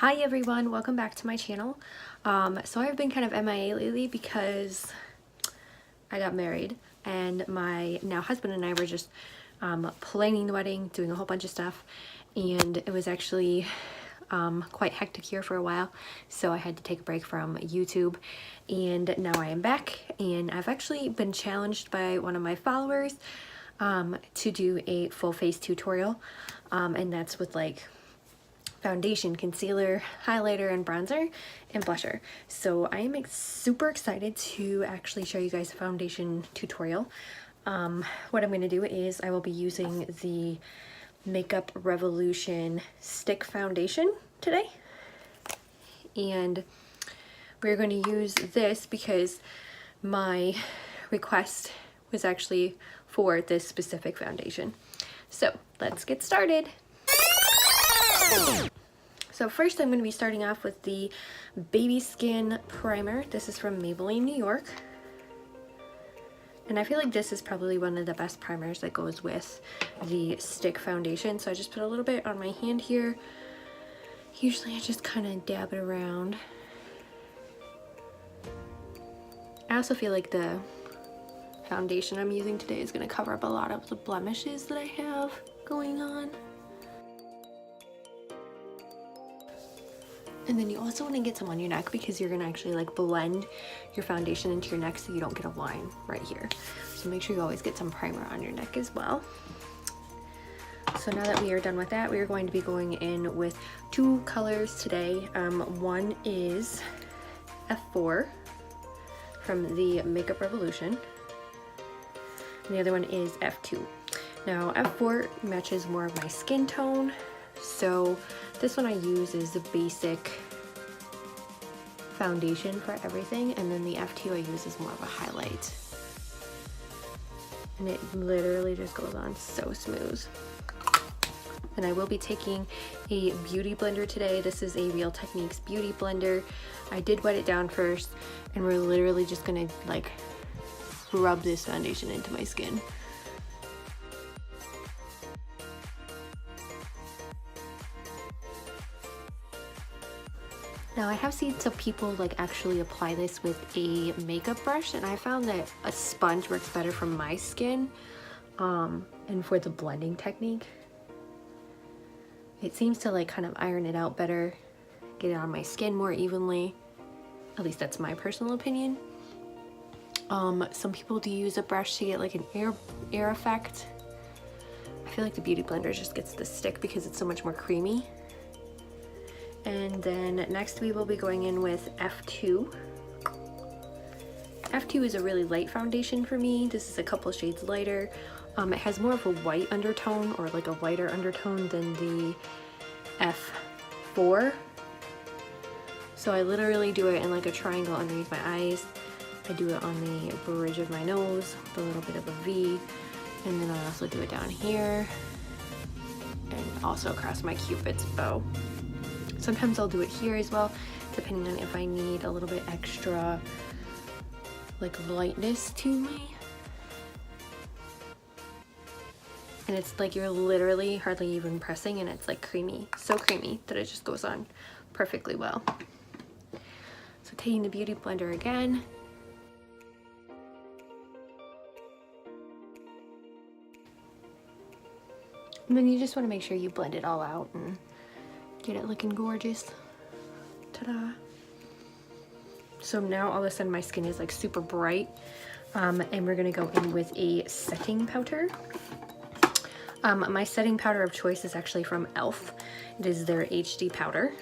Hi everyone, welcome back to my channel. So I've been kind of MIA lately because I got married and my now husband and I were just planning the wedding, doing a whole bunch of stuff, and it was actually quite hectic here for a while, so I had to take a break from YouTube, and now I am back, and I've actually been challenged by one of my followers to do a full face tutorial, and that's with like foundation, concealer, highlighter, and bronzer, and blusher. So I am super excited to actually show you guys a foundation tutorial. What I'm going to do is I will be using the Makeup Revolution stick foundation today, and we're going to use this because my request was actually for this specific foundation. So let's get started. So first I'm going to be starting off with the Baby Skin Primer. This is from Maybelline, New York. And I feel like this is probably one of the best primers that goes with the stick foundation. So I just put a little bit on my hand here. Usually I just kind of dab it around. I also feel like the foundation I'm using today is going to cover up a lot of the blemishes that I have going on. And then you also want to get some on your neck because you're going to actually like blend your foundation into your neck so you don't get a line right here. So make sure you always get some primer on your neck as well. So now that we are done with that, we are going to be going in with two colors today. One is F4 from the Makeup Revolution, and the other one is F2. Now F4 matches more of my skin tone, so this one I use is the basic foundation for everything, and then the F2 I use is more of a highlight. And it literally just goes on so smooth. And I will be taking a beauty blender today. This is a Real Techniques beauty blender. I did wet it down first, and we're literally just gonna like rub this foundation into my skin. Now I have seen some people like actually apply this with a makeup brush, and I found that a sponge works better for my skin, and for the blending technique. It seems to like kind of iron it out better, get it on my skin more evenly. At least that's my personal opinion. Some people do use a brush to get like an air effect. I feel like the beauty blender just gets the stick because it's so much more creamy. And then next we will be going in with F2. F2 is a really light foundation for me. This is a couple shades lighter. It has more of a white undertone, or like a whiter undertone, than the F4. So I literally do it in like a triangle underneath my eyes. I do it on the bridge of my nose with a little bit of a V, and then I also do it down here and also across my Cupid's bow. Sometimes I'll do it here as well, depending on if I need a little bit extra like lightness to me. And it's like you're literally hardly even pressing, and it's like creamy, so creamy that it just goes on perfectly well. So taking the beauty blender again. And then you just want to make sure you blend it all out and get it looking gorgeous. Ta-da! So now all of a sudden my skin is like super bright, and we're gonna go in with a setting powder. My setting powder of choice is actually from e.l.f. It is their HD powder.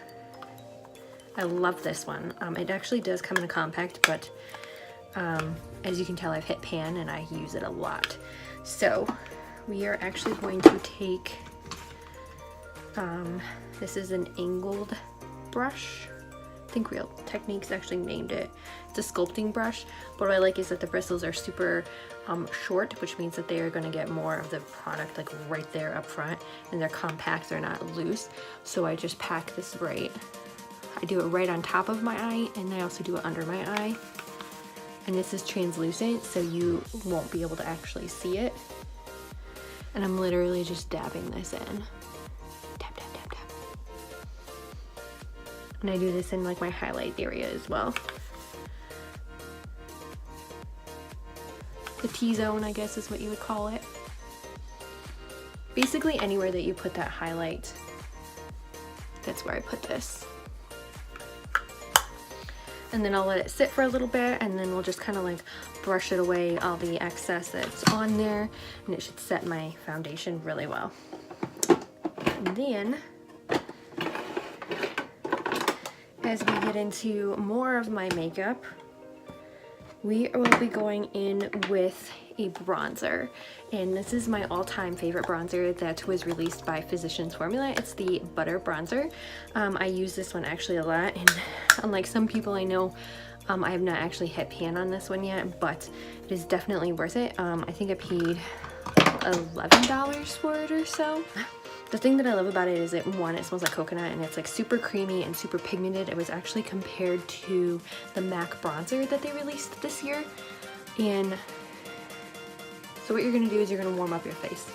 I love this one. It actually does come in a compact, but as you can tell, I've hit pan and I use it a lot. So we are actually going to take this is an angled brush. I think Real Techniques actually named it. It's a sculpting brush, but what I like is that the bristles are super short, which means that they are going to get more of the product like right there up front, and they're compact, they're not loose. So I just pack this right. I do it right on top of my eye, and I also do it under my eye. And this is translucent, so you won't be able to actually see it. And I'm literally just dabbing this in. Dab, dab, dab, dab. And I do this in like my highlight area as well. The T-zone, I guess is what you would call it. Basically anywhere that you put that highlight, that's where I put this. And then I'll let it sit for a little bit, and then we'll just kind of like brush it away, all the excess that's on there, and it should set my foundation really well. And then, as we get into more of my makeup, we will be going in with a bronzer, and this is my all-time favorite bronzer that was released by Physicians Formula. It's the Butter Bronzer. I use this one actually a lot, and unlike some people I know, I have not actually hit pan on this one yet, but it is definitely worth it. I think I paid $11 for it or so. The thing that I love about it is that, one, it smells like coconut, and it's like super creamy and super pigmented. It was actually compared to the MAC bronzer that they released this year. And so what you're gonna do is you're gonna warm up your face.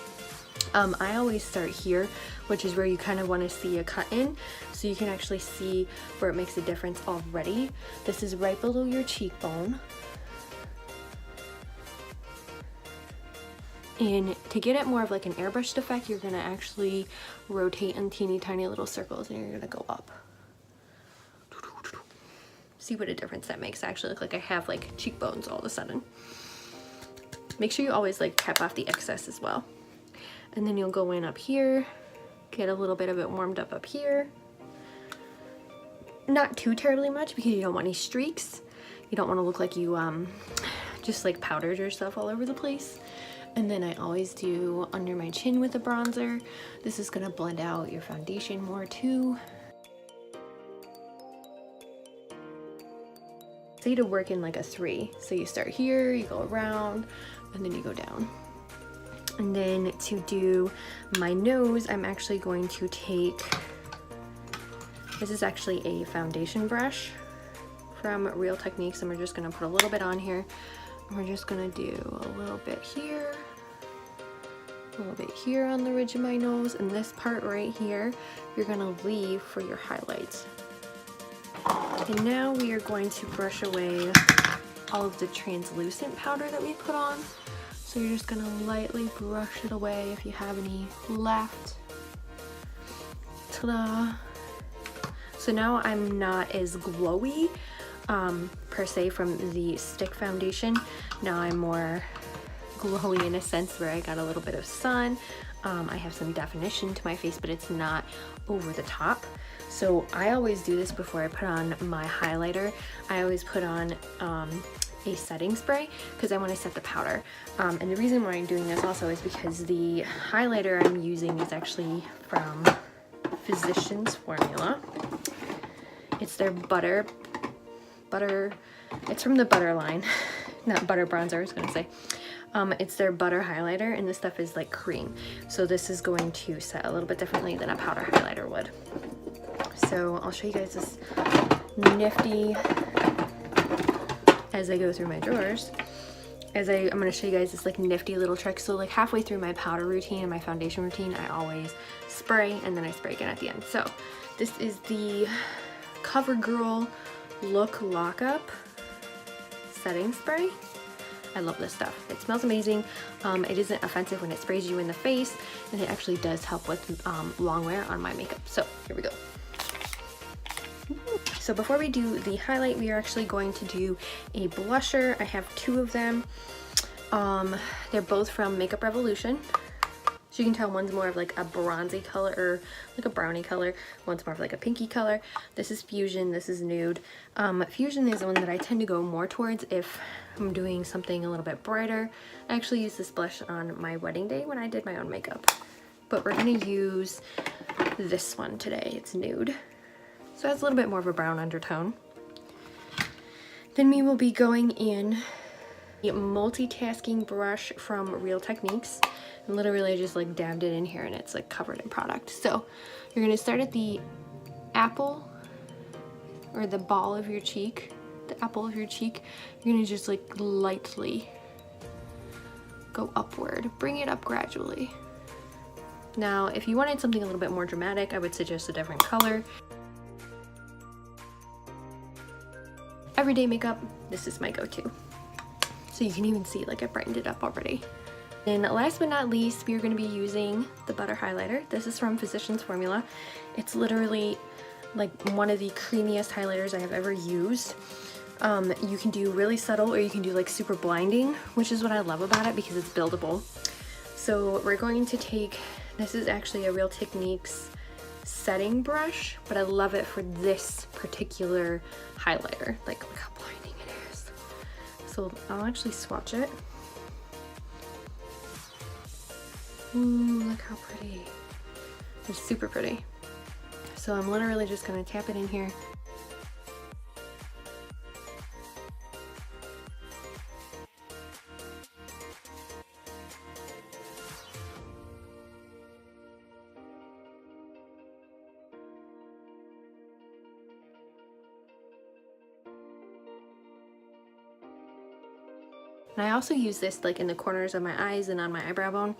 I always start here, which is where you kind of want to see a cut in, so you can actually see where it makes a difference already. This is right below your cheekbone. And to get it more of like an airbrushed effect, you're gonna actually rotate in teeny tiny little circles, and you're gonna go up. See what a difference that makes. I actually look like I have like cheekbones all of a sudden. Make sure you always like cap off the excess as well. And then you'll go in up here, get a little bit of it warmed up here. Not too terribly much, because you don't want any streaks. You don't want to look like you just like powdered yourself all over the place. And then I always do under my chin with a bronzer. This is gonna blend out your foundation more too. Say to work in like a 3. So you start here, you go around, and then you go down. And then to do my nose, I'm actually going to take, this is actually a foundation brush from Real Techniques, and we're just gonna put a little bit on here. And we're just gonna do a little bit here, a little bit here on the ridge of my nose, and this part right here, you're gonna leave for your highlights. And now we are going to brush away all of the translucent powder that we put on. So you're just gonna lightly brush it away if you have any left. Ta-da! So now I'm not as glowy per se from the stick foundation. Now I'm more glowy in a sense where I got a little bit of sun. I have some definition to my face, but it's not over the top. So I always do this before I put on my highlighter. I always put on a setting spray because I want to set the powder. And the reason why I'm doing this also is because the highlighter I'm using is actually from Physicians Formula. It's their it's from the Butter line, not Butter Bronzer, I was gonna say. It's their butter highlighter, and this stuff is like cream. So this is going to set a little bit differently than a powder highlighter would. So I'll show you guys this nifty, as I go through my drawers, I'm gonna show you guys this like nifty little trick. So like halfway through my powder routine and my foundation routine, I always spray, and then I spray again at the end. So this is the CoverGirl Look Lockup setting spray. I love this stuff. It smells amazing. It isn't offensive when it sprays you in the face, and it actually does help with long wear on my makeup. So here we go. So before we do the highlight, we are actually going to do a blusher. I have 2 of them. They're both from Makeup Revolution. So you can tell one's more of like a bronzy color, or like a brownie color. One's more of like a pinky color. This is Fusion, this is Nude. Fusion is the one that I tend to go more towards if I'm doing something a little bit brighter. I actually used this blush on my wedding day when I did my own makeup. But we're gonna use this one today, it's Nude. So it has a little bit more of a brown undertone. Then we will be going in a multitasking brush from Real Techniques. And literally I just like dabbed it in here, and it's like covered in product. So you're gonna start at the apple, or the ball of your cheek, the apple of your cheek. You're gonna just like lightly go upward, bring it up gradually. Now if you wanted something a little bit more dramatic, I would suggest a different color. everyday makeup, this is my go-to. So you can even see like I brightened it up already. And last but not least, we are going to be using the Butter Highlighter. This is from Physicians Formula. It's literally like one of the creamiest highlighters I have ever used. You can do really subtle or you can do like super blinding, which is what I love about it because it's buildable. So we're going to take, this is actually a Real Techniques setting brush, but I love it for this particular highlighter. Like, look how blinding it is. So I'll actually swatch it. Ooh, look how pretty. It's super pretty. So I'm literally just gonna tap it in here. And I also use this like in the corners of my eyes and on my eyebrow bone,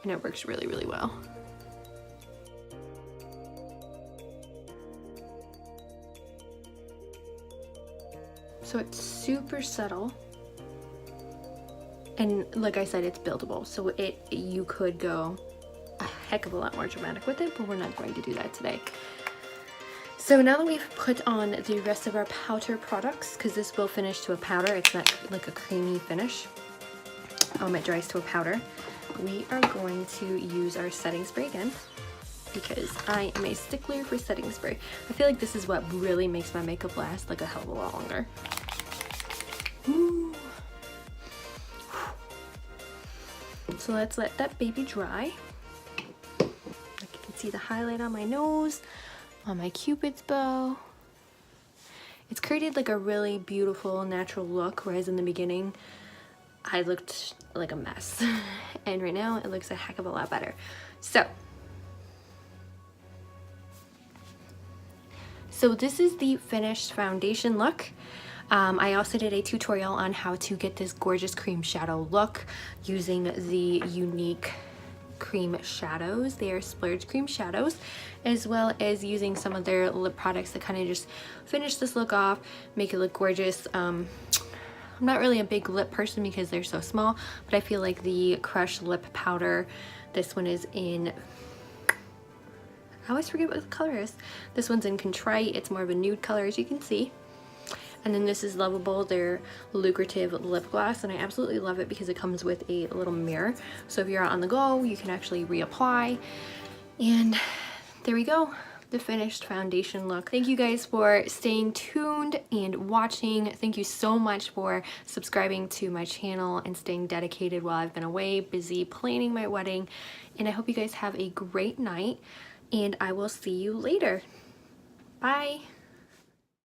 and it works really, really well. So it's super subtle. And like I said, it's buildable. So you could go a heck of a lot more dramatic with it, but we're not going to do that today. So now that we've put on the rest of our powder products, because this will finish to a powder, it's not like a creamy finish. It dries to a powder. We are going to use our setting spray again because I am a stickler for setting spray. I feel like this is what really makes my makeup last like a hell of a lot longer. Ooh. So let's let that baby dry. Like you can see the highlight on my nose, on my Cupid's bow. It's created like a really beautiful natural look, whereas in the beginning I looked like a mess. And right now it looks a heck of a lot better. So this is the finished foundation look. I also did a tutorial on how to get this gorgeous cream shadow look using the unique cream shadows. They are splurge cream shadows, as well as using some of their lip products that kind of just finish this look off, make it look gorgeous. I'm not really a big lip person because they're so small, but I feel like the Crush lip powder, this one is in, I always forget what the color is. This one's in Contrite. It's more of a nude color, as you can see. And then this is Lovable, their lucrative lip gloss, and I absolutely love it because it comes with a little mirror. So if you're out on the go, you can actually reapply. And there we go, the finished foundation look. Thank you guys for staying tuned and watching. Thank you so much for subscribing to my channel and staying dedicated while I've been away, busy planning my wedding. And I hope you guys have a great night, and I will see you later. Bye.